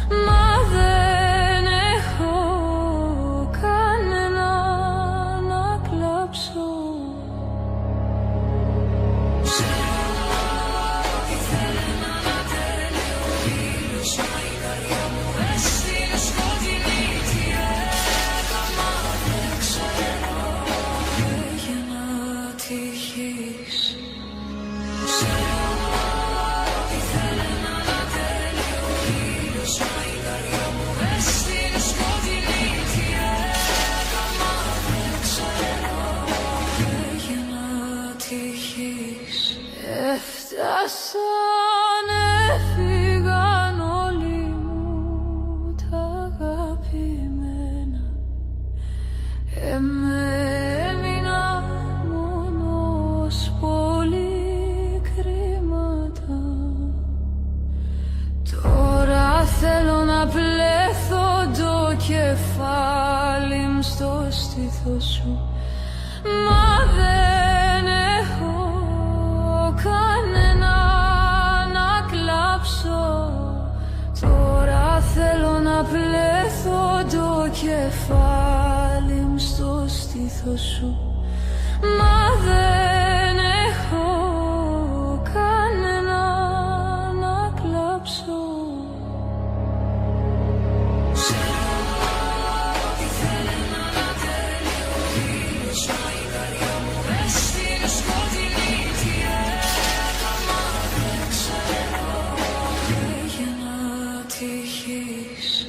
μα δεν έχω κανένα να κλάψω. Έφτασαν, έφυγαν όλοι μου τα αγαπημένα. Έμεινα μόνος, πολύ κρίματα. Τώρα θέλω να πλέθω το κεφάλι μου στο στήθος σου, μα δεν έχω κανένα να κλάψω. Τώρα θέλω να πλέθω το κεφάλι μου στο στήθος σου, μα δεν έχω κανένα να κλάψω. Τύχεις.